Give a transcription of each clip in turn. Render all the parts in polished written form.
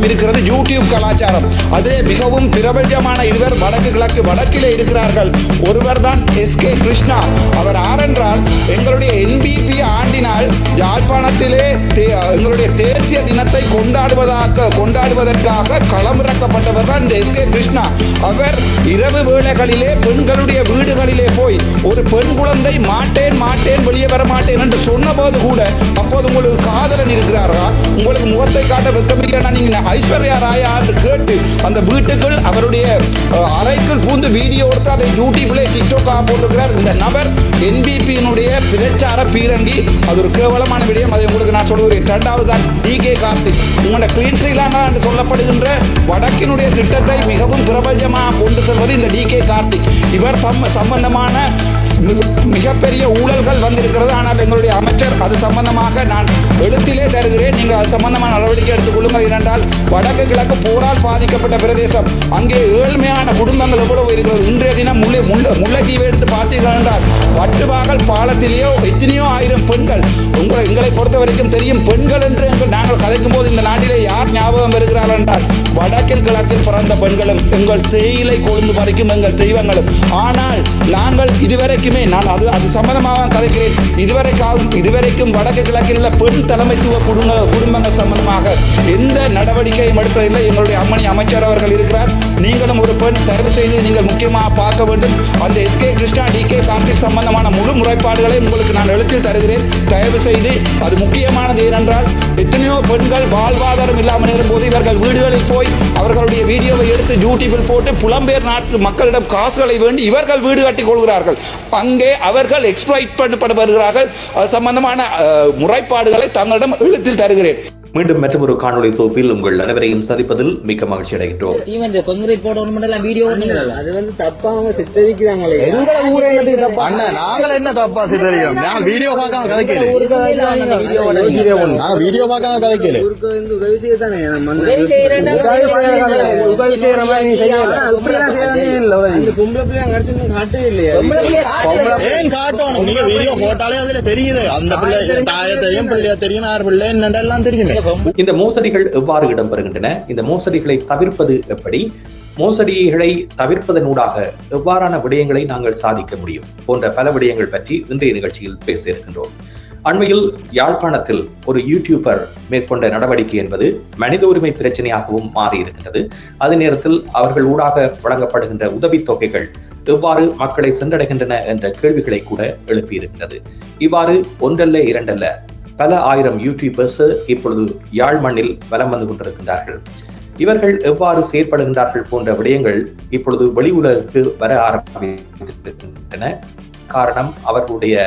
கலாச்சாரம் இருக்கிறது, யூடியூப் கலாச்சாரம். அதிலே மிகவும் பிரபல்யமான இருவர் வடக்கிலே இருக்கிறார்கள். ஒருவர் தான் எஸ்கே கிருஷ்ணா. அவர் ஆரென்றால் எங்களுடைய என்பிபி ஆண்டினால் யாழ்ப்பாணத்திலே எங்களுடைய தேசிய தினத்தை கொண்டாடுவதற்காக களமிறக்கப்பட்டவர் தான் இந்த எஸ்கே கிருஷ்ணா. அவர் இரவு வேளைகளிலே பெண்களுடைய வீடுகளிலே போய் ஒரு பெண் குழந்தை மாட்டேன் வெளியே வர மாட்டேன் என்று சொன்னபோது கூட அப்போது உங்களுக்கு காதலன் இருக்கிறாரா, உங்களுக்கு முகத்தை காட்ட வெக்கமில்லையா, நீங்க ஐஸ்வர்யா ராயா என்று கேட்டு அந்த வீட்டுக்குள் அவருடைய அறைக்குள் பூந்து வீடியோ எடுத்து அதை யூடியூப்ல டிக்டாக்காக போட்டிருக்கிறார் இந்த நபர். என்பிபியினுடைய பிரச்சார பீரங்கி. அது ஒரு கேவலமான விடயம், அதை உங்களுக்கு நான் சொல்லுகிறேன். இரண்டாவது தான் டிகே கார்த்திக். உங்களோட கிளீன் ஸ்ரீலங்கா என்று சொல்லப்படுகின்ற வடக்கினுடைய திட்டத்தை மிகவும் பிரபஞ்சமாக கொண்டு செல்வது இந்த டிகே கார்த்திக். இவர் சம்பந்தமான மிகப்பெரிய ஊழல்கள் வந்திருக்கிறது. ஆனால் எங்களுடைய அமைச்சர் அது சம்பந்தமாக நான் எழுத்திலே தருகிறேன், நீங்கள் அது சம்பந்தமான நடவடிக்கை எடுத்துக் கொள்ளுங்கள். ஏனென்றால் வடக்கு கிழக்கு போரால் பாதிக்கப்பட்ட பிரதேசம், அங்கே ஏழ்மையான குடும்பங்கள் எவ்வளவு இருக்கிறது. இன்றைய தினம் முல்லைத்தீவை எடுத்து பார்த்தீர்கள் என்றால் வட்டுவாகல் பாலத்திலேயோ எத்தனையோ ஆயிரம் பெண்கள். எங்களை பொறுத்த வரைக்கும் தெரியும், பெண்கள் என்று நாங்கள் கதைக்கும் போது இந்த நாட்டிலே யார் ஞாபகம் வருகிறார்கள் என்றால் வடக்கில் கிழக்கில் பிறந்த பெண்களும் எங்கள் தேயிலை கொழுந்து பறிக்கும் எங்கள் தெய்வங்களும். ஆனால் நாங்கள் இதுவரைக்குமே நான் அது சம்பந்தமாக கதைக்கிறேன். இதுவரைக்கும் வடக்கு கிழக்கில் உள்ள பெண் தலைமைத்துவ குடும்பங்கள் சம்பந்தமாக எந்த நடவடிக்கையும் எடுப்பதில்லை. எங்களுடைய அம்மணி அமைச்சர் அவர்கள் இருக்கிறார். நீங்களும் ஒரு பெண், தயவு செய்து நீங்கள் முக்கியமாக பார்க்க வேண்டும். அந்த எஸ்கே கிருஷ்ணா டிகே கார்த்திக் சம்பந்தமான முழு முறைப்பாடுகளை உங்களுக்கு நான் எழுத்தில் தருகிறேன். தயவு செய்து அது முக்கியமானது. ஏனென்றால் எத்தனையோ பெண்கள் வாழ்வாதாரம் இல்லாமல் இருக்கும்போது இவர்கள் வீடுகளில் போய் அவர்களுடைய வீடியோவை எடுத்து யூடியூபில் போட்டு புலம்பெயர் நாட்டு மக்களிடம் காசுகளை வேண்டி இவர்கள் வீடு கட்டிக் கொள்கிறார்கள். அங்கே அவர்கள் எக்ஸ்ப்ளாய்ட் பண்ணப்படுகிறார்கள். அது சம்பந்தமான முறைப்பாடுகளை தங்களிடம் எழுத்தில் தருகிறேன். மீண்டும் மற்றொரு காணொலி தொகுப்பில் உங்கள் அனைவரையும் சந்திப்பதில் மிக்க மகிழ்ச்சி அடைகின்றோம். நாங்கள் என்ன தப்பா சித்தரிக்கிறோம்? நான் வீடியோ பார்க்காம கதைக்கல. வீடியோ பார்க்காம கதைக்கல. ஏன் காட்டணும்? நீங்க வீடியோ போட்டாலே அதுல தெரியுது. அந்த பிள்ளை தாய தெரியும், பிள்ளைய தெரியும், யார் பிள்ளை என்னெல்லாம் தெரியுமே. இந்த மோசடிகள் எவ்வாறு இடம்பெறுகின்றன, இந்த மோசடிகளை தவிர்ப்பது எப்படி, மோசடிகளை தவிர்ப்பதனூடாக எவ்வாறான விடயங்களை நாங்கள் சாதிக்க முடியும் போன்ற பல விடயங்கள் பற்றி இன்றைய நிகழ்ச்சியில் பேச இருக்கின்றோம். அண்மையில் யாழ்ப்பாணத்தில் ஒரு யூடியூபர் மேற்கொண்ட நடவடிக்கை என்பது மனித உரிமை பிரச்சனையாகவும் மாறியிருக்கின்றது. அதே நேரத்தில் அவர்கள் ஊடாக வழங்கப்படுகின்ற உதவித்தொகைகள் எவ்வாறு மக்களை சென்றடைகின்றன என்ற கேள்விகளை கூட எழுப்பியிருக்கின்றது. இவ்வாறு ஒன்றல்ல இரண்டல்ல பல ஆயிரம் யூடியூபர்ஸ் இப்பொழுது யாழ் மண்ணில் வலம் வந்து கொண்டிருக்கின்றார்கள். இவர்கள் எவ்வாறு செயற்படுகின்றார்கள் போன்ற விடயங்கள் இப்பொழுது வெளி உலகுக்கு வர ஆரம்பித்திருக்கின்றன. காரணம், அவர்களுடைய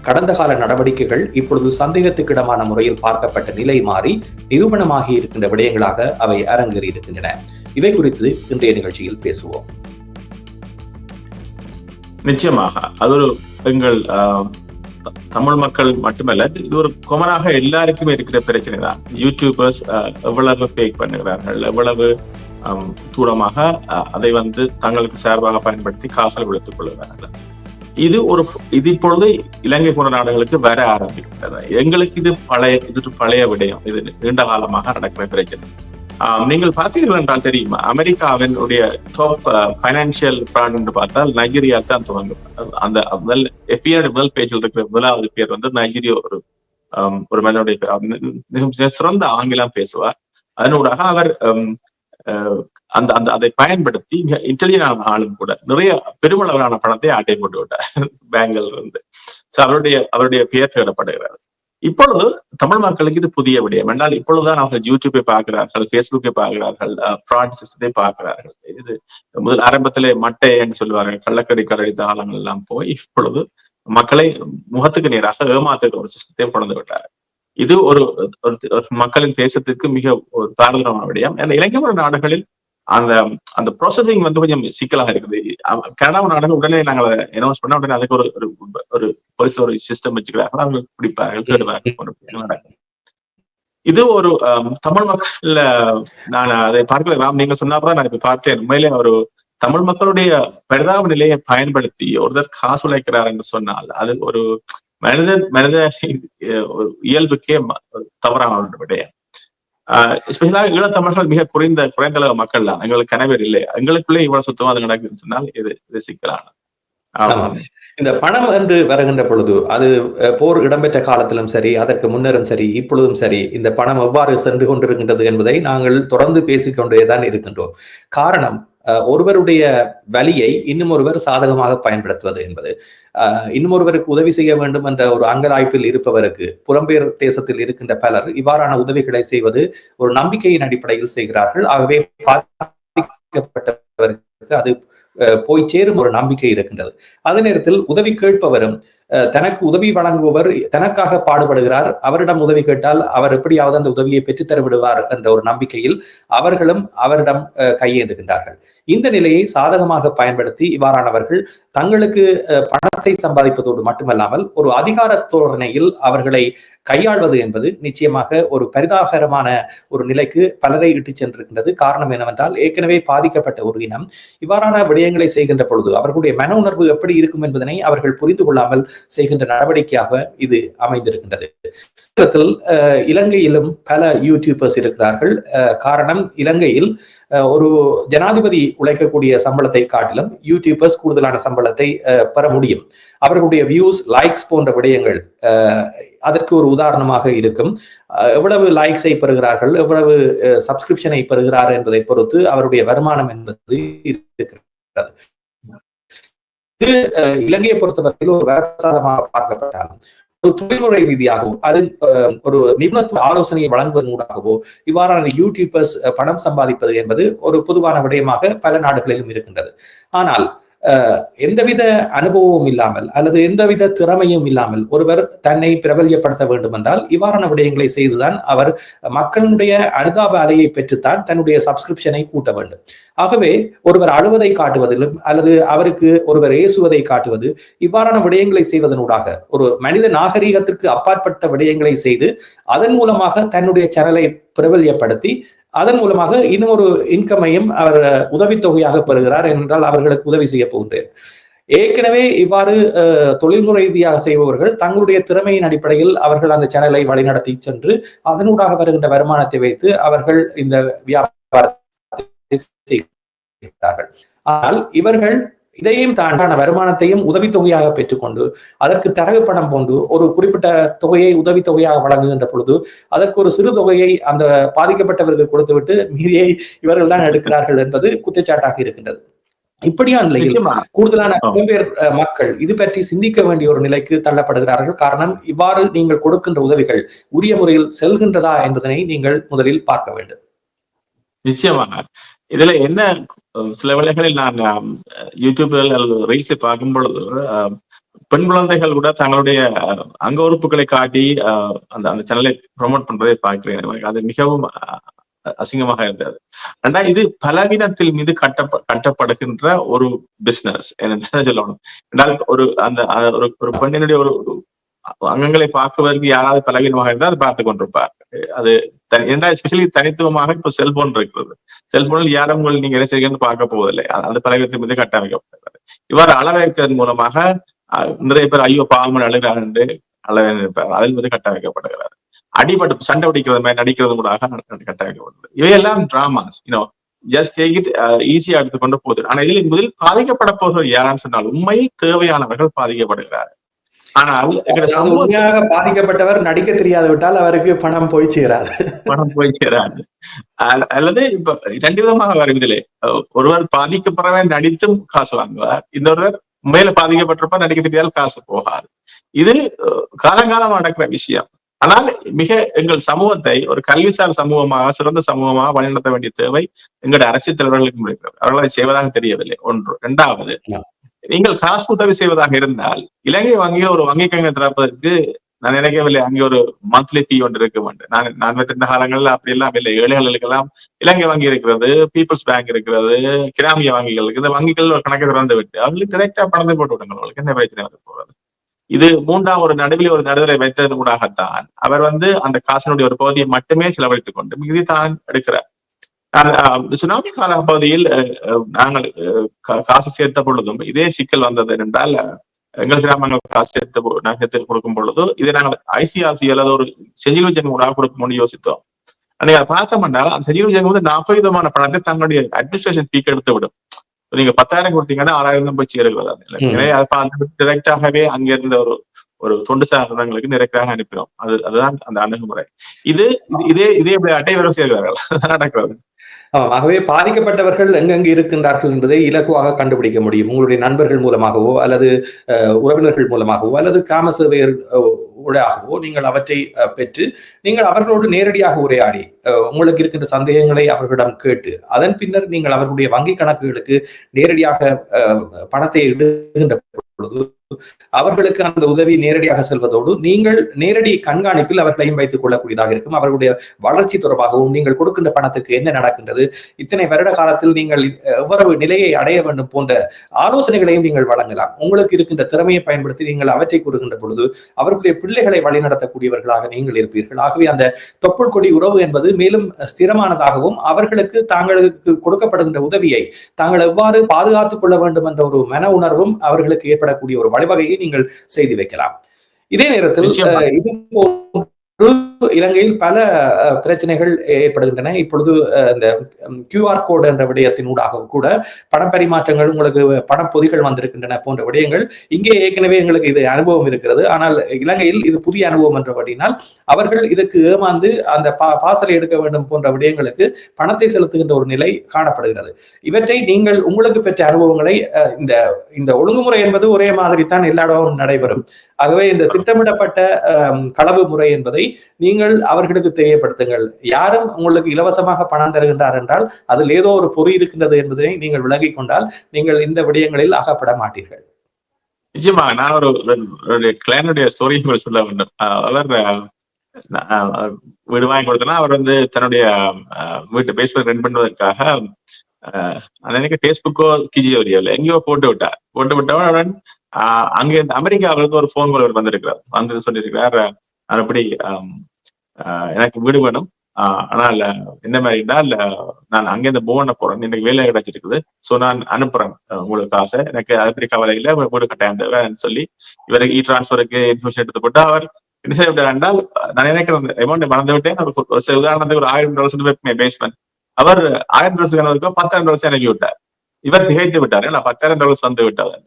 கடந்த கால நடவடிக்கைகள் இப்பொழுது சந்தேகத்துக்கிடமான முறையில் பார்க்கப்பட்ட நிலை மாறி நிரூபணமாகி இருக்கின்ற விடயங்களாக அவை அரங்கேறி இருக்கின்றன. இவை குறித்து இன்றைய நிகழ்ச்சியில் பேசுவோம். நிச்சயமாக அது ஒரு எங்கள் தமிழ் மக்கள் மட்டுமல்ல, இது ஒரு கொமனாக எல்லாருக்குமே இருக்கிற பிரச்சனை தான். யூடியூபர்ஸ் எவ்வளவு பேக் பண்ணுகிறார்கள், எவ்வளவு தூரமாக அதை தங்களுக்கு சார்பாக பயன்படுத்தி காசல் விடுத்துக் கொள்கிறார்கள். இது இப்பொழுது இலங்கை போன்ற நாடுகளுக்கு வர ஆரம்பிக்கிறது. எங்களுக்கு இது பழைய விடயம். இது நீண்ட காலமாக நடக்கிற பிரச்சனை. நீங்கள் பார்த்தீர்கள் என்றால் தெரியுமா, அமெரிக்காவினுடைய டாப் பைனான்சியல் ஃப்ராட் என்று பார்த்தால் நைஜீரியா தான் துவங்கும். அந்த முதல் பேஜில் இருக்கிற முதலாவது பேர் நைஜீரியா ஒரு மனிதனுடைய பேர். சிறந்த ஆங்கிலம் பேசுவார். அதனூடாக அவர் அதை பயன்படுத்தி இன்டெலிஜென்ட் ஆளும் கூட நிறைய பெருமளவிலான பணத்தை ஆட்டை போட்டு விட்டார் பேங்கில் இருந்து. அவருடைய பெயர் தேடப்படுகிறார். இப்பொழுது தமிழ் மக்களுக்கு இது புதிய விடயம் என்றால் இப்பொழுதுதான் அவர்கள் யூடியூப்பை பார்க்கிறார்கள், பேஸ்புக்கை பார்க்கிறார்கள், ஃப்ராட் சிஸ்டத்தை பார்க்கிறார்கள். இது முதல் ஆரம்பத்திலே மட்டை என்று சொல்லுவார்கள், கள்ளக்கடை கடை தாளங்கள் எல்லாம் போய் இப்பொழுது மக்களை முகத்துக்கு நேராக ஏமாத்துகிற ஒரு சிஸ்டத்தை கொண்டு விட்டார். இது ஒரு மக்களின் தேசத்துக்கு மிக ஒரு தாரதமான விடயம். இலங்கை நாடுகளில் அந்த ப்ராசஸிங் கொஞ்சம் சிக்கலாக இருக்குது. கனடா நாடுகள் உடனே நாங்கள் அனௌன்ஸ் பண்ண உடனே அதுக்கு ஒரு போலீஸ் ஒரு சிஸ்டம் வச்சுக்கிறார்கள், அவங்க பிடிப்பார்கள், தேடுவார்கள். இது ஒரு தமிழ் மக்கள் நான் அதை பார்க்கலாம். நீங்க சொன்னாதான் நான் இப்ப பார்த்தேன். உண்மையிலே ஒரு தமிழ் மக்களுடைய பரிதாப நிலையை பயன்படுத்தி ஒருத்தர் காசு உழைக்கிறார் என்று சொன்னால் அது ஒரு மனித இயல்புக்கே தவறான விடயம். ஸ்பெஷலாக ஈழத்தமிழர்கள் மிக குறைந்த அளவு மக்கள் தான். எங்களுக்கு கனவேர் இல்லை. எங்களுக்குள்ளே இவ்வளவு சுத்தமாக அது நடக்குதுன்னு சொன்னால் இது சிக்கலான. இந்த பணம் என்று வருகின்ற பொழுது அது போர் இடம்பெற்ற காலத்திலும் சரி, அதற்கு முன்னரும் சரி, இப்பொழுதும் சரி, இந்த பணம் எவ்வாறு சென்று கொண்டிருக்கின்றது என்பதை நாங்கள் தொடர்ந்து பேசிக்கொண்டேதான் இருக்கின்றோம். காரணம், ஒருவருடைய வலியை இன்னும் ஒருவர் சாதகமாக பயன்படுத்துவது என்பது. இன்னும் ஒருவருக்கு உதவி செய்ய வேண்டும் என்ற ஒரு அங்கலாய்ப்பில் இருப்பவருக்கு, புலம்பெயர் தேசத்தில் இருக்கின்ற பலர் இவ்வாறான உதவிகளை செய்வது ஒரு நம்பிக்கையின் அடிப்படையில் செய்கிறார்கள். ஆகவே பாதிக்கப்பட்டவருக்கு அது போய் சேரும் ஒரு நம்பிக்கை இருக்கின்றது. அதே நேரத்தில் உதவி கேட்பவரும் தனக்கு உதவி வழங்குபவர் தனக்காக பாடுபடுகிறார், அவரிடம் உதவி கேட்டால் அவர் எப்படியாவது அந்த உதவியை பெற்றுத்தர விடுவார் என்ற ஒரு நம்பிக்கையில் அவர்களும் அவரிடம் கையேந்துகின்றார்கள். இந்த நிலையை சாதகமாக பயன்படுத்தி இவ்வாறானவர்கள் தங்களுக்கு பணத்தை சம்பாதிப்பதோடு மட்டுமல்லாமல் ஒரு அதிகார தோரணையில் அவர்களை கையாள்வது என்பது நிச்சயமாக ஒரு பரிதாபகரமான ஒரு நிலைக்கு பலரை இட்டுச் சென்றிருக்கின்றது. காரணம் என்னவென்றால், ஏற்கனவே பாதிக்கப்பட்ட ஒரு இனம் இவ்வாறான விடயங்களை செய்கின்ற பொழுது அவர்களுடைய மன உணர்வு எப்படி இருக்கும் என்பதனை அவர்கள் புரிந்து கொள்ளாமல் செய்கின்ற நடவடிக்கையாக இது அமைந்திருக்கின்றது. இலங்கையிலும் பல யூடியூபர்ஸ் இருக்கிறார்கள். காரணம், இலங்கையில் ஒரு ஜனாதிபதி உழைக்கக்கூடிய சம்பளத்தை காட்டிலும் யூடியூபர்ஸ் கூடுதலான சம்பளத்தை பெற முடியும். அவர்களுடைய வியூஸ், லைக்ஸ் போன்ற விடயங்கள் அதற்கு ஒரு உதாரணமாக இருக்கும். எவ்வளவு லைக்ஸை பெறுகிறார்கள், எவ்வளவு சப்ஸ்கிரிப்ஷனை பெறுகிறார் என்பதை பொறுத்து அவருடைய வருமானம் என்பது இருக்கிறது. இது இலங்கையை பொறுத்தவரையில் ஒரு வரப்பிரசாதமாக பார்க்கப்பட்டாலும் ஒரு தொழில்முறை ரீதியாகவோ அது ஒரு நிபுணத்துவ ஆலோசனையை வழங்குவதனூடாகவோ இவ்வாறான யூடியூபர்ஸ் பணம் சம்பாதிப்பது என்பது ஒரு பொதுவான விடயமாக பல நாடுகளிலும் இருக்கின்றது. ஆனால் எந்தவித அனுபவமும் இல்லாமல் அல்லது எந்தவித திறமையும் இல்லாமல் ஒருவர் தன்னை பிரபல்யப்படுத்த வேண்டும் என்றால் இவ்வாறான விடயங்களை செய்துதான் அவர் மக்களுடைய அனுதாப அலையை பெற்றுத்தான் தன்னுடைய சப்ஸ்கிரிப்ஷனை கூட்ட வேண்டும். ஆகவே ஒருவர் அழுவதை காட்டுவதிலும் அல்லது அவருக்கு ஒருவர் ஏசுவதை காட்டுவது, இவ்வாறான விடயங்களை செய்வதனூடாக ஒரு மனித நாகரீகத்திற்கு அப்பாற்பட்ட விடயங்களை செய்து அதன் மூலமாக தன்னுடைய சேனலை பிரபல்யப்படுத்தி அதன் மூலமாக இன்னும் ஒரு இன்கமையும் அவர் உதவித்தொகையாக பெறுகிறார் என்றால் அவர்களுக்கு உதவி செய்ய போகின்றேன். ஏற்கனவே இவ்வாறு தொழில்முறை ரீதியாக செய்பவர்கள் தங்களுடைய திறமையின் அடிப்படையில் அவர்கள் அந்த சேனலை வழிநடத்தி சென்று அதனூடாக வருகின்ற வருமானத்தை வைத்து அவர்கள் இந்த வியாபாரத்தை செய்கிறார்கள். ஆனால் இவர்கள் இதையும் தாண்டான வருமானத்தையும் உதவித்தொகையாக பெற்றுக்கொண்டு அதற்கு தரகு பணம் போன்று ஒரு குறிப்பிட்ட தொகையை உதவித்தொகையாக வழங்குகின்ற பொழுது அதற்கு ஒரு சிறு தொகையை அந்த பாதிக்கப்பட்டவர்கள் கொடுத்துவிட்டு மீதியை இவர்கள் தான் எடுக்கிறார்கள் என்பது குற்றச்சாட்டாக இருக்கின்றது. இப்படியான நிலையில் கூடுதலான புலம்பெயர் மக்கள் இது பற்றி சிந்திக்க வேண்டிய ஒரு நிலைக்கு தள்ளப்படுகிறார்கள். காரணம், இவ்வாறு நீங்கள் கொடுக்கின்ற உதவிகள் உரிய முறையில் செல்கின்றதா என்பதனை நீங்கள் முதலில் பார்க்க வேண்டும். நிச்சயமாக இதுல என்ன சில வேளைகளில் நான் யூடியூப்ல அல்லது ரீல்ஸை பார்க்கும் பொழுது பெண் குழந்தைகள் கூட தங்களுடைய அங்க உறுப்புகளை காட்டி அந்த சேனலை ப்ரொமோட் பண்றதை பார்க்கிறேன். அது மிகவும் அசிங்கமாக இருந்தது. ஆனா இது பலவீனத்தில் மீது கட்டப்படுகின்ற ஒரு பிசினஸ் என்ன சொல்லணும் என்றால், ஒரு பெண்ணினுடைய ஒரு அங்கங்களை பார்க்குவதற்கு யாராவது பலவீனமாக இருந்தால் அதை பார்த்து கொண்டிருப்பார். அது எஸ்பெஷலி தனித்துவமாக இப்போ செல்போன் இருக்கிறது. செல்போனில் யாரும் நீங்க என்ன செய்யணும்னு பார்க்க போவதில்லை. அந்த பலவீனத்தின் மீது கட்டமைக்கப்படுகிறது. இவ்வாறு அள வைக்கிறதன் மூலமாக நிறைய பேர் ஐயோ பாவம் அழுகிறார் என்று அளவிருப்பார். அதில் மீது கட்டமைக்கப்படுகிறார். அடிபட்டு சண்டை பிடிக்கிறது மாதிரி நடிக்கிறது மூலமாக கட்டமைக்கப்படுகிறது. இவையெல்லாம் டிராமாஸ். ஜஸ்ட் டேக் இட் ஈஸியா எடுத்துக்கொண்டு போகுது. ஆனா இதில் முதலில் பாதிக்கப்பட போகிற யாரான்னு சொன்னால் உண்மையில் தேவையானவர்கள் பாதிக்கப்படுகிறார். ஆனால் உண்மையாக பாதிக்கப்பட்டவர் நடிக்க தெரியாது விட்டால் அவருக்கு பணம் போய் சேராது. அல்லது இப்ப இரண்டு விதமாக வருவதில்லை. ஒருவர் பாதிக்கப்படவே நடித்தும் காசு வாங்குவார், இன்னொருவர் மேல பாதிக்கப்பட்டிருப்பார், நடிக்க தெரியாத காசு போகாது. இது காலங்காலம் நடக்கிற விஷயம். ஆனால் மிக எங்கள் சமூகத்தை ஒரு கல்விசார் சமூகமாக, சிறந்த சமூகமாக வழிநடத்த வேண்டிய தேவை எங்களுடைய அரசியல் தலைவர்களுக்கு முடிக்கிறது. அவர்கள் அதை செய்வதாக தெரியவில்லை. ஒன்று. இரண்டாவது, நீங்கள் காசு உதவி செய்வதாக இருந்தால் இலங்கை வங்கியை ஒரு வங்கி கணக்கு திறப்பதற்கு நான் நினைக்கவில்லை அங்கே ஒரு மந்த்லி ஃபீ ஒன்று இருக்க வேண்டும். நான் வைத்திருந்த காலங்கள்ல அப்படி எல்லாம் இல்லை. ஏழைகளுக்கெல்லாம் இலங்கை வங்கி இருக்கிறது, பீப்புள்ஸ் பேங்க் இருக்கிறது, கிராமிய வங்கிகள் இருக்குது. இந்த வங்கிகள் ஒரு கணக்கை திறந்து விட்டு அவங்களுக்கு டிரெக்டா பணத்தை போட்டு விடுங்க. அவங்களுக்கு என்ன பிரச்சனை வந்து போகிறது? இது மூன்றாம் ஒரு நடுவில் ஒரு நடுதலை வைத்ததன் ஊடாகத்தான் அவர் அந்த காசினுடைய ஒரு பகுதியை மட்டுமே செலவழித்துக் கொண்டு மிகுதி தான் எடுக்கிறார். சுனாமி கால பகுதியில் நாங்கள் காசு சேர்த்த பொழுதும் இதே சிக்கல் வந்தது என்றால், எங்கள் கிராமங்கள் காசு சேர்த்து கொடுக்கும் பொழுது இதை நாங்கள் ஐசிஆர்சி அல்லது ஒரு செஞ்சிலுவை ஊடாக கொடுக்கணும்னு யோசித்தோம். நீங்க அதை பார்த்தோம்னா அந்த சஜீவ விஜயம் வந்து 40 விதமான பணத்தை தங்களுடைய அட்மினிஸ்ட்ரேஷன் ஃபீக்கு எடுத்து விடும். நீங்க 10,000 கொடுத்தீங்கன்னா 6,000 தான் போய் சேருகிறது. எனவே அதை பார்த்து டிரெக்டாகவே அங்க இருந்த ஒரு தொண்டு சாதனங்களுக்கு நிறைக்காக அனுப்பினோம். அதுதான் அந்த அணுகுமுறை. இதே அட்டைவரம் சேர்கிறார்கள் நடக்கிறது. ஆகவே பாதிக்கப்பட்டவர்கள் எங்கெங்கு இருக்கின்றார்கள் என்பதை இலகுவாக கண்டுபிடிக்க முடியும். உங்களுடைய நண்பர்கள் மூலமாகவோ அல்லது உறவினர்கள் மூலமாகவோ அல்லது கிராம சேவையர் ஊடாகவோ நீங்கள் அவற்றை பெற்று நீங்கள் அவர்களோடு நேரடியாக உரையாடி உங்களுக்கு இருக்கின்ற சந்தேகங்களை அவர்களிடம் கேட்டு அதன் பின்னர் நீங்கள் அவர்களுடைய வங்கி கணக்குகளுக்கு நேரடியாக பணத்தை இடுகின்ற பொழுது அவர்களுக்கு அந்த உதவி நேரடியாக செல்வதோடு நீங்கள் நேரடி கண்காணிப்பில் அவர்களையும் வைத்துக் கொள்ளக்கூடியதாக இருக்கும். அவர்களுடைய வளர்ச்சி தொடர்பாகவும் நீங்கள் கொடுக்கின்ற பணத்துக்கு என்ன நடக்கின்றது, இத்தனை வருட காலத்தில் நீங்கள் எவ்வளவு நிலையை அடைய வேண்டும் போன்ற ஆலோசனைகளையும் நீங்கள் வழங்கலாம். உங்களுக்கு இருக்கின்ற திறமையை பயன்படுத்தி நீங்கள் அவற்றை கூறுகின்ற பொழுது அவர்களுடைய பிள்ளைகளை வழிநடத்தக்கூடியவர்களாக நீங்கள் இருப்பீர்கள். ஆகவே அந்த தொப்புள் கொடி உறவு என்பது மேலும் ஸ்திரமானதாகவும் அவர்களுக்கு தாங்களுக்கு கொடுக்கப்படுகின்ற உதவியை தாங்கள் எவ்வாறு பாதுகாத்துக் கொள்ள வேண்டும் என்ற ஒரு மன உணர்வும் அவர்களுக்கு ஏற்படக்கூடிய ஒரு வழிவகையை நீங்கள் செய்து வைக்கலாம். இதே நேரத்தில் இது இலங்கையில் பல பிரச்சனைகள் ஏற்படுகின்றன. இப்பொழுது இந்த QR கோடு என்ற விடயத்தினூடாக கூட பணப்பரிமாற்றங்கள் உங்களுக்கு பணப்பொதிகள் வந்திருக்கின்றன போன்ற விடயங்கள் இங்கே ஏற்கனவே எங்களுக்கு இது அனுபவம் இருக்கிறது. ஆனால் இலங்கையில் இது புதிய அனுபவம் என்றபடினால் அவர்கள் இதற்கு ஏமாந்து அந்த பாசலை எடுக்க வேண்டும் போன்ற விடயங்களுக்கு பணத்தை செலுத்துகின்ற ஒரு நிலை காணப்படுகிறது. இவற்றை நீங்கள் உங்களுக்கு பெற்ற அனுபவங்களை இந்த ஒழுங்குமுறை என்பது ஒரே மாதிரி தான் எல்லா இடமும் நடைபெறும். ஆகவே இந்த திட்டமிடப்பட்ட களவு முறை என்பதை நீங்கள் அவர்களுக்கு தெரியப்படுத்துங்கள். யாரும் உங்களுக்கு இலவசமாக பணம் தருகின்றார் என்றால் அதில் ஏதோ ஒரு பொறி இருக்கின்றது என்பதை நீங்கள் விளங்கிக் கொண்டால் நீங்கள் இந்த விடயங்களில் அகப்பட மாட்டீர்கள். நிச்சயமா நான் ஒரு கிளையனுடைய ஸ்டோரி சொல்ல வேண்டும். அவர் வீடு வாங்கி கொடுத்தனா அவர் வந்து தன்னுடைய வீட்டு பேஸ்புக் ரன் பண்ணுவதற்காக அன்னைக்கு பேஸ்புக்கோ கிஜியோரியோ எங்கேயோ போட்டு விட்டவன் அங்க அமெரிக்காவில இருந்து ஒரு போன் கால் வந்திருக்கிறார். வந்து சொல்லியிருக்கிறார், நான் அப்படி எனக்கு வீடு வேணும், ஆனால் என்ன மாதிரின்னா நான் அங்கிருந்து போன போறேன், எனக்கு வேலை கிடைச்சிருக்குது, சோ நான் அனுப்புறேன் உங்களுக்கு காசை, எனக்கு அதை பற்றி கவலை இல்லை, வீடு கட்டாயம் தேவைன்னு சொல்லி இவருக்கு டிரான்ஸ்பருக்கு இன்ஃபர்மேஷன் எடுத்து போட்டு அவர் என்ன செய்யப்பட்டால் நான் நினைக்கிறேன் அமௌண்ட் மறந்து விட்டேன். ஒரு உதாரணத்துக்கு ஒரு $1000 பேஸ்மெண்ட் அவர் $1000 $10,000 அனுப்பி விட்டார். இவர் திகைத்து விட்டாரு, நான் $10,000 வந்து விட்டார்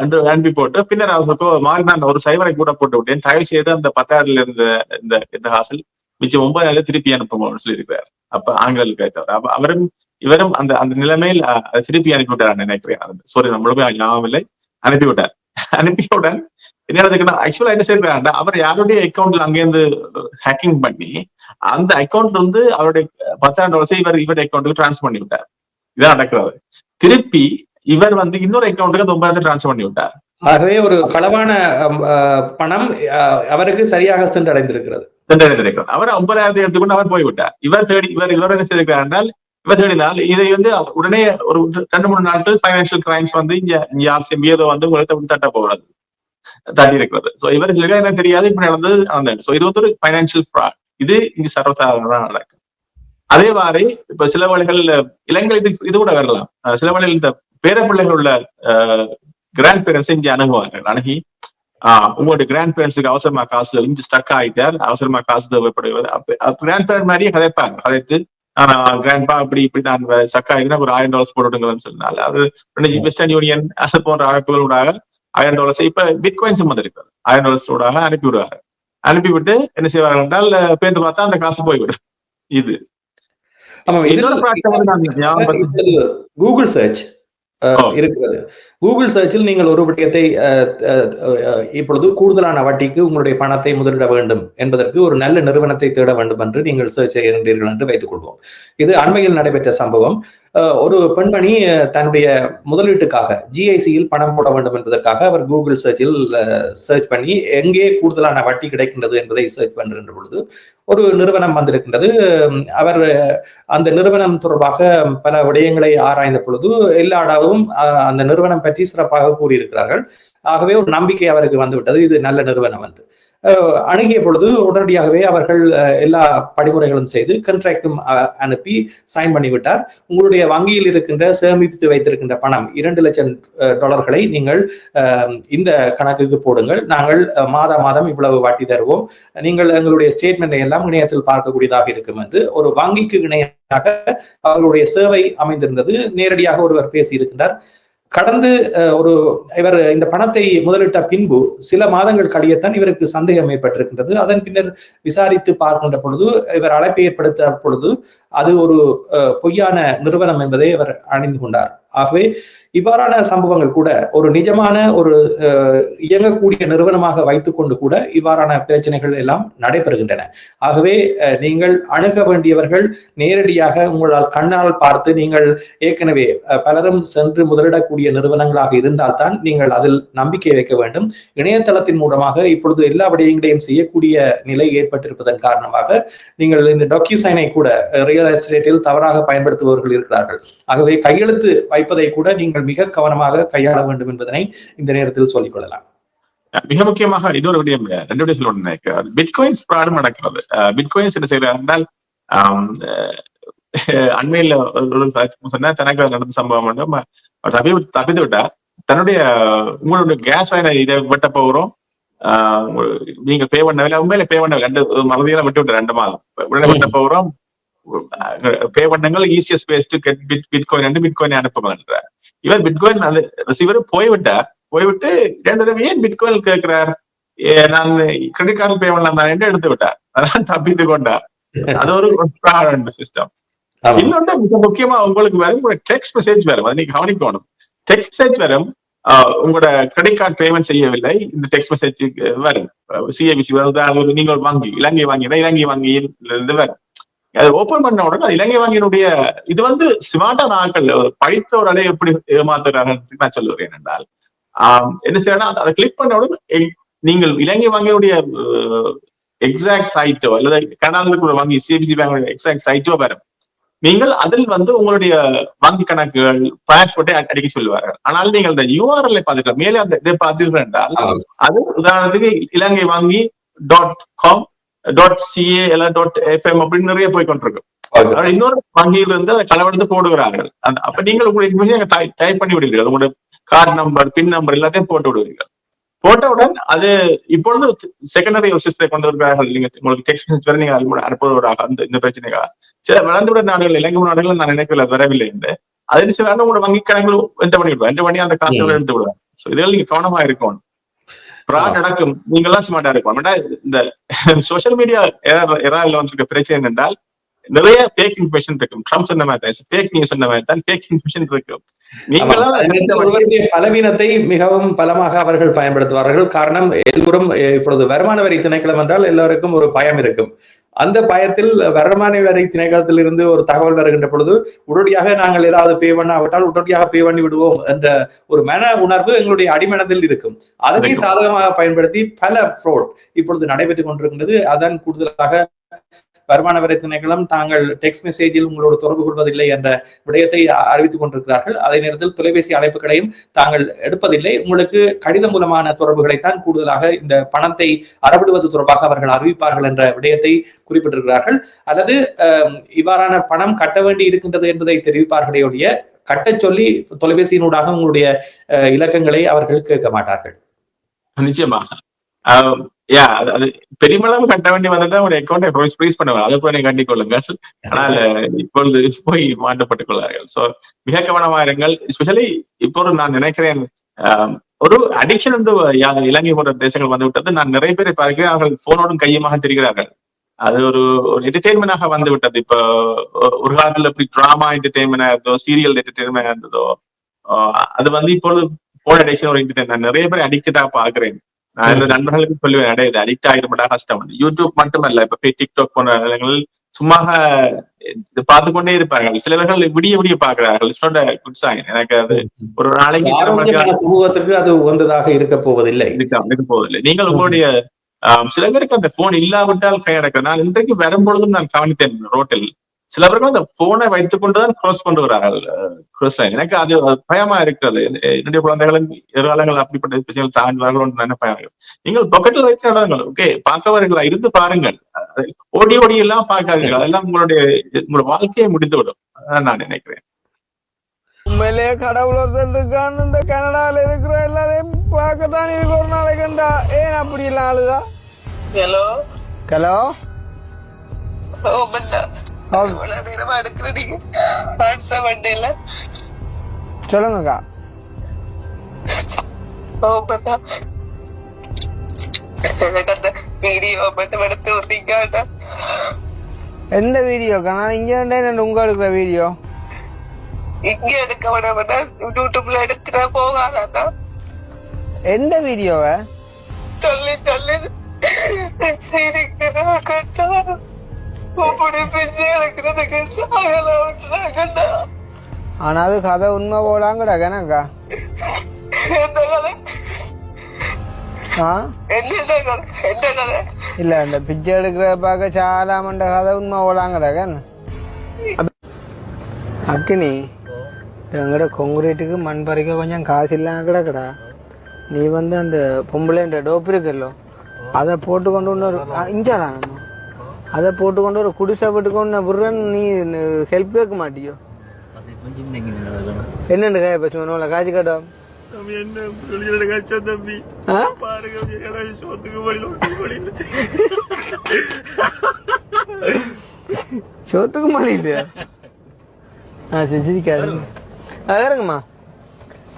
என்று அனுப்பி போட்டு பின்னர் அவருக்கு மாறி நான் ஒரு சைவரை கூட போட்டு விட்டேன், தயவு செய்து அந்த 10,000 இருந்த இந்த காசில் மிச்சம் 9,000 திருப்பி அனுப்புவோம்னு சொல்லியிருக்கிறார். அப்ப ஆங்கிலம் கேட்டவர். அப்ப இவரும் அந்த நிலைமையில் திருப்பி அனுப்பிவிட்டார் நினைக்கிறேன். சாரி, நம்மளுமே ஞாபகம் இல்லை, அனுப்பிவிட்டார். அனுப்பியவுடன் என்ன ஆக்சுவலா என்ன செய்யறாங்க, அவர் யாருடைய அக்கௌண்ட்ல அங்கேருந்து ஹேக்கிங் பண்ணி அந்த அக்கௌண்ட்ல இருந்து அவருடைய $10,000 இவருடைய அக்கௌண்ட்டுக்கு டிரான்ஸ்பர் பண்ணி விட்டார். இதான் நடக்கிறது. திருப்பி இவர் வந்து இன்னொரு அக்கௌண்ட்டுக்கு 9,000 டிரான்ஸ்பர் பண்ணி விட்டார். ஆகவே ஒரு களவான பணம் அவருக்கு சரியாக சென்றடைந்திருக்கிறது. அவர் 9,000 எடுத்துக்கொண்டு அவர் போய்விட்டார். இவர் என்ன செய்திருக்கிறார், இவர் தேடினால் இதை வந்து உடனே ஒரு 2-3 நாட்கள் பைனான்சியல் கிரைம்ஸ் வந்து இங்க ஏதோ வந்து உலகத்தை தட்ட போகிறது, தட்டி இருக்கிறது. சோ இவருக்கு என்ன தெரியாது, இப்ப நடந்தது. சோ இது வந்து ஒரு பைனான்சியல் ஃப்ராட். இது இங்க சர்வசாதாரண நடக்கும். அதே மாதிரி இப்ப சில வேளைகள் இலங்கை இது கூட வரலாம். சில வேளைகள் இந்த பேர பிள்ளைகள் உள்ள கிராண்ட் பேரண்ட்ஸ் இங்க அணுகி உங்களுடைய கிராண்ட் பேரண்ட்ஸுக்கு அவசரமா காசு இங்க ஸ்டக் ஆகிட்டார், அவசரமா காசு தேவைப்படுகிறது. கிராண்ட் பேரண்ட் மாதிரியே கதைப்பாங்க. கதைத்து கிராண்ட்பா இப்படி நான் ஸ்டக் ஆகினா ஒரு $1000 போட்டுங்கன்னு சொன்னால் அது வெஸ்டர்ன் யூனியன் அது போன்ற அமைப்புகளோடாக $1000 இப்ப பிட்காயின்ஸ் வந்திருக்கு, $1000 அனுப்பி விடுவாங்க. அனுப்பிவிட்டு என்ன செய்வார்கள் என்றால் பேருந்து பார்த்தா அந்த காசு போய்விடும். இது கூகுள் சர்ச் இருக்கிறது. கூகுள் சர்ச்சில் நீங்கள் ஒரு விடயத்தை இப்பொழுது கூடுதலான வட்டிக்கு உங்களுடைய பணத்தை முதலிட வேண்டும் என்பதற்கு ஒரு நல்ல நிறுவனத்தை தேட வேண்டும் என்று நீங்கள் சர்ச் செய்கின்றீர்கள் என்று வைத்துக் கொள்வோம். இது அண்மையில் நடைபெற்ற சம்பவம். ஒரு பெண்மணி தன்னுடைய முதலீட்டுக்காக GICயில் பணம் போட வேண்டும் என்பதற்காக அவர் கூகுள் சர்ச்சில் சர்ச் பண்ணி எங்கே கூடுதலான வட்டி கிடைக்கின்றது என்பதை சர்ச் பண்ணுகின்ற பொழுது ஒரு நிறுவனம் வந்திருக்கின்றது. அவர் அந்த நிறுவனம் தொடர்பாக பல விடயங்களை ஆராய்ந்த பொழுது எல்லா இடமும் அந்த நிறுவனம் பற்றி சிறப்பாக கூறியிருக்கிறார்கள். ஆகவே ஒரு நம்பிக்கை அவருக்கு வந்துவிட்டது, இது நல்ல நிறுவனம் என்று. அணுகிய பொழுது உடனடியாகவே அவர்கள் எல்லா படிமுறைகளும் செய்து கண்ட்ராக்டும் அனுப்பி சைன் பண்ணிவிட்டார். உங்களுடைய வங்கியில் இருக்கின்ற சேமித்து வைத்திருக்கின்ற பணம் $2,00,000 நீங்கள் இந்த கணக்குக்கு போடுங்கள், நாங்கள் மாதம் இவ்வளவு வட்டி தருவோம், நீங்கள் எங்களுடைய ஸ்டேட்மெண்டை எல்லாம் இணையத்தில் பார்க்கக்கூடியதாக இருக்கும் என்று ஒரு வங்கிக்கு இணையாக அவர்களுடைய சேவை அமைந்திருந்தது. நேரடியாக ஒருவர் பேசியிருக்கின்றார். கடந்து இவர் இந்த பணத்தை முதலிட்ட பின்பு சில மாதங்கள் கழியத்தான் இவருக்கு சந்தேகம் ஏற்பட்டிருக்கின்றது. அதன் பின்னர் விசாரித்து பார்க்கின்ற பொழுது இவர் அழைப்பை ஏற்படுத்த பொழுது அது ஒரு பொய்யான நிறுவனம் என்பதை இவர் அணிந்து கொண்டார். ஆகவே இவ்வாறான சம்பவங்கள் கூட ஒரு நிஜமான ஒரு இயங்கக்கூடிய நிறுவனமாக வைத்துக்கொண்டு கூட இவ்வாறான பிரச்சனைகள் எல்லாம் நடைபெறுகின்றன. ஆகவே நீங்கள் அணுக வேண்டியவர்கள் நேரடியாக உங்களால் கண்ணால் பார்த்து, நீங்கள் ஏற்கனவே பலரும் சென்று முதலிடக்கூடிய நிறுவனங்களாக இருந்தால்தான் நீங்கள் அதில் நம்பிக்கை வைக்க வேண்டும். இணையதளத்தின் மூலமாக இப்பொழுது எல்லா விடயங்களையும் செய்யக்கூடிய நிலை ஏற்பட்டிருப்பதன் காரணமாக நீங்கள் இந்த டாக்யூசைனை கூட ரியல் எஸ்டேட்டில் தவறாக பயன்படுத்துபவர்கள் இருக்கிறார்கள். ஆகவே கையெழுத்து வைப்பதை கூட நீங்கள் மிக கவனமாக கையாள வேண்டும் என்பதனை இந்த நேரத்தில் சொல்லிக் கொள்ளலாம். மிக முக்கியமாக இது ஒரு விடயம், 2 விடயம் சொல்ல நினைக்கிறேன். பிட்காயின்ஸ் ஃப்ராடும் நடக்கிறது. பிட்காயின்ஸ் என்ன செய்யறாங்க என்றால், அண்மையில் சொன்ன தனக்கு நடந்த சம்பவம் தப்பித்து விட்டார். தன்னுடைய உங்களுடைய கேஸ் இதை வெட்ட போகிறோம், நீங்க பே பண்ணவில்லை, உண்மையில பே பண்ண 2 மறதியெல்லாம் விட்டு விட்டு 2 மாதம் உடனே வெட்ட போகிறோம், பே பண்ணுங்கள், easiest ways to get bitcoin பிட்காயினை அனுப்புங்க. இவர் பிட்காயின் ரிசீவர் போய்விட்டு 2 தடவை ஏன் பிட்காயின் கேட்கிறார், நான் கிரெடிட் கார்டு பே பண்ணலாம் என்று எடுத்து விட்டார். அதெல்லாம் தப்பித்து கொண்டார். அது ஒரு சிஸ்டம். இன்னொன்று மிக முக்கியமா உங்களுக்கு வரும் டெக்ஸ்ட் மெசேஜ் வரும், அதை நீங்க கவனிக்கணும். டெக்ஸ்ட் மெசேஜ் வரும், உங்களோட கிரெடிட் கார்டு பேமெண்ட் செய்யவில்லை, இந்த டெக்ஸ்ட் மெசேஜ் வரும். சிஏபிசி வரும், நீங்கள் வங்கி இலங்கை வங்கினா இலங்கை வங்கியில் இருந்து வரும். அதை ஓபன் பண்ண உடனே இலங்கை வங்கியினுடைய இது ஸ்மார்ட்டான ஆட்கள் படித்த ஒரு அலையை எப்படி ஏமாத்துறாங்க நான் சொல்லுவேன் என்றால், என்ன செய்யணும், அதை கிளிக் பண்ண உடனே நீங்கள் இலங்கை வங்கியினுடைய எக்ஸாக்ட் சைட்டோ அல்லது கனடாவில் வங்கி சிபிசி பேங்கோட எக்ஸாக்ட் சைட்டோ வரும். நீங்கள் அதில் உங்களுடைய வங்கி கணக்குகள் பாஸ்போர்ட்டை அடிக்க சொல்லுவார்கள். ஆனால் நீங்கள் அந்த யூஆர்எல் பார்த்துக்கலாம், மேலே அந்த இதை பார்த்தீர்கள் என்றால் அது உதாரணத்துக்கு இலங்கை வங்கி .com .ca .fm அப்படின்னு நிறைய போய் கொண்டிருக்கும். இன்னொரு வங்கியில இருந்து அதை களவெடுத்து போடுகிறார்கள். அப்ப நீங்கள் உங்களுடைய இன்ஃபர்மேஷன் டைப் பண்ணி விடுவீர்கள், உங்களுடைய கார்டு நம்பர், பின் நம்பர் எல்லாத்தையும் போட்டு விடுவீர்கள். போட்டவுடன் அது இப்பொழுது செகண்டரி சிஸ்டத்தை கொண்டு வருகிறார்கள். நீங்க உங்களுக்கு டெக்ஸ்ட் மெசேஜ் வர நீங்க அது அனுப்புவதாக இந்த பிரச்சனைக்காக சில வளர்ந்துவிட நாடுகள், இலங்கை நாடுகள் நான் நினைக்கல வரவில்லை என்று அதில் சில உங்களோட வங்கி கணக்குகள் என்டர் பண்ணி விடுவாங்க, என்டர் பண்ணி அந்த காசுகளை எடுத்து விடுவாங்க. இதெல்லாம் நீங்க கவனமா இருக்கணும். ஃப்ராட் நடக்கும், நீங்க எல்லாம் ஸ்மார்ட்டா இருக்கும். இந்த சோசியல் மீடியா எராவில் வந்திருக்க பிரச்சனை என்றால் நிறைய ஃபேக் இன்ஃபர்மேஷன் இருக்கும். ட்ரம்ப் சொன்ன மாதிரி தான், ஃபேக் நியூஸ் சொன்ன மாதிரி தான் ஃபேக் இன்ஃபர்மேஷன் இருக்கும். ஒருவருடைய பலவீனத்தை மிகவும் பலமாக அவர்கள் பயன்படுத்துவார்கள். காரணம், எல்லோரும் இப்பொழுது வருமான வரி திணைக்களம் என்றால் எல்லாருக்கும் ஒரு பயம் இருக்கும். அந்த பயத்தில் வருமான வரி திணைக்களத்தில் இருந்து ஒரு தகவல் வருகின்ற பொழுது உடனடியாக நாங்கள் ஏதாவது பே பண்ணாவிட்டால் உடனடியாக பே பண்ணி விடுவோம் என்ற ஒரு மன உணர்வு எங்களுடைய அடிமனத்தில் இருக்கும். அதனை சாதகமாக பயன்படுத்தி பல ஃப்ராட் இப்பொழுது நடைபெற்றுக் கொண்டிருக்கின்றது. அதன் கூடுதலாக வருமான வரி திணைக்களம் தாங்கள் டெக்ஸ்ட் மெசேஜில் உங்களோடு தொடர்பு கொள்வதில்லை என்ற விடயத்தை அறிவித்துக் கொண்டிருக்கிறார்கள். அதே நேரத்தில் தொலைபேசி அழைப்புகளையும் தாங்கள் எடுப்பதில்லை, உங்களுக்கு கடிதம் மூலமான தொடர்புகளைத்தான் கூடுதலாக இந்த பணத்தை அறவிடுவது தொடர்பாக அவர்கள் அறிவிப்பார்கள் என்ற விடயத்தை குறிப்பிட்டிருக்கிறார்கள். அல்லது இவ்வாறான பணம் கட்ட வேண்டி இருக்கின்றது என்பதை தெரிவிப்பார்களே ஒழிய கட்ட சொல்லி தொலைபேசியினூடாக உங்களுடைய இலக்கங்களை அவர்கள் கேட்க மாட்டார்கள். நிச்சயமாக அது பெருமளவு கட்ட வேண்டி வந்ததான் ஒரு அக்கௌண்டை ஃப்ரீஸ் பண்ணுவாங்க, அதை போய் நீங்க கண்டிக் கொள்ளுங்கள். ஆனால் இப்பொழுது போய் மாற்றப்பட்டுக் கொள்வார்கள். சோ மிக கவனமா இருங்கள். எஸ்பெஷலி இப்போது நான் நினைக்கிறேன் ஒரு அடிக்ஷன் வந்து இலங்கை போன்ற தேசங்கள் வந்து விட்டது. நான் நிறைய பேரை பார்க்கிறேன், அவர்கள் போனோடும் கையுமாக தெரிகிறார்கள். அது ஒரு என்டர்டெயின்மெண்டாக வந்து விட்டது. இப்ப ஒரு காலத்துல எப்படி டிராமா என்டர்டெயின்மெண்ட் இருந்ததோ, சீரியல் என்டர்டெயின்மெண்ட் இருந்ததோ, அது இப்பொழுது போன் அடிக்ஷன் ஒரு என்டர்டெயின். நான் நிறைய பேர் அடிக்டடா பாக்குறேன். நான் என்னோட நண்பர்களுக்கு சொல்லுவேன், இது அடிக்ட் ஆகிடும்டா கஷ்டம். யூடியூப் மட்டுமல்ல, இப்ப டிக்டாக் போன்ற இடங்கள் சும்மா பார்த்து கொண்டே இருப்பார்கள். சிலவர்கள் விடிய பாக்குறார்கள். It's not a good sign. எனக்கு அது ஒரு நாளைக்கு சமூகத்திற்கு அது உகந்ததாக இருக்க போவதில்லை. நீங்கள் உங்களுடைய சில பேருக்கு அந்த போன் இல்லாவிட்டால் கை அடக்க. நான் இன்றைக்கு வரும்பொழுதும் நான் கவனித்தேன் ரோட்டில் சிலவர்கள் அந்த போனை வைத்துக் கொண்டுதான் கிராஸ் பண்ணுகிறார்கள் கிராஸ் லைன். எனக்கு அது பயமா இருக்கிறது. என்னுடைய குழந்தைகளும் எதிர்காலங்கள் அப்படிப்பட்ட பிரச்சனைகள் தாங்குவார்கள் என்ன பயம். நீங்கள் பாக்கெட்டில் வைத்து நடங்கள். ஓகே, பார்க்கவர்களா இருந்து பாருங்கள். ஓடி ஓடி எல்லாம் பார்க்காதீர்கள். அதெல்லாம் உங்களுடைய வாழ்க்கையை முடிந்துவிடும் நான் நினைக்கிறேன். உண்மையிலேயே கடவுள் ஒருத்தன் இருக்கான்னு இந்த கனடால இருக்கிற எல்லாரையும் பார்க்கத்தான் இதுக்கு ஒரு நாளைக்குண்டா. ஏன் அப்படி எல்லாம் ஆளுதா? ஹலோ ஹலோ சொல்லுங்கக்கா. எந்த வீடியோக்கா? நான் இங்க உங்க எடுக்கிற வீடியோ இங்க எடுக்க வேணாம், யூடியூப்ல எடுக்கிற போகாதா? எந்த வீடியோவ சொல்லி சொல்லி ஆனா அது கதை உண்மை போலாங்கடா கணக்கா. இல்ல இந்த பிச்சை எடுக்கிற பார்க்க சாலா மண்ட கதை உண்மை போலாங்கடா கண்ணு. அக்கினி எங்கட கொங்குரேட்டுக்கு மண் பறிக்க கொஞ்சம் காசு இல்லாம கிடக்கடா. நீ வந்து அந்த பொம்பளைன்ற டோப்பு இருக்குல்லோ அதை போட்டு கொண்டு ஒன்று இஞ்சாதான் அதை போட்டு கொண்டு ஒரு குடிசை போட்டு கொண்டு புறன் நீ ஹெல்ப் கேட்க மாட்டியோ? என்னண்டு காய பச்சு காய்ச்சி காட்டா சோத்துக்கு மழை இல்லையா? சிரிக்காது. இறங்குமா,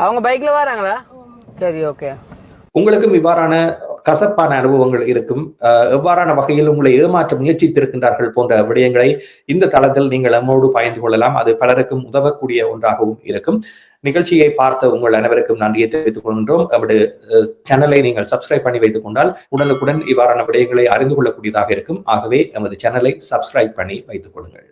அவங்க பைக்ல வராங்களா? சரி, ஓகே. உங்களுக்கும் இவ்வாறான கசப்பான அனுபவங்கள் இருக்கும், எவ்வாறான வகையில் உங்களை ஏமாற்ற முயற்சித்திருக்கின்றார்கள் போன்ற விடயங்களை இந்த தளத்தில் நீங்கள் நம்மோடு பகிர்ந்து கொள்ளலாம். அது பலருக்கும் உதவக்கூடிய ஒன்றாகவும் இருக்கும். நிகழ்ச்சியை பார்த்த உங்கள் அனைவருக்கும் நன்றியை தெரிவித்துக் கொள்கின்றோம். நம்முடைய சேனலை நீங்கள் சப்ஸ்கிரைப் பண்ணி வைத்துக் கொண்டால் உடனுக்குடன் இவ்வாறான விடயங்களை அறிந்து கொள்ளக்கூடியதாக இருக்கும். ஆகவே நமது சேனலை சப்ஸ்கிரைப் பண்ணி வைத்துக் கொள்ளுங்கள்.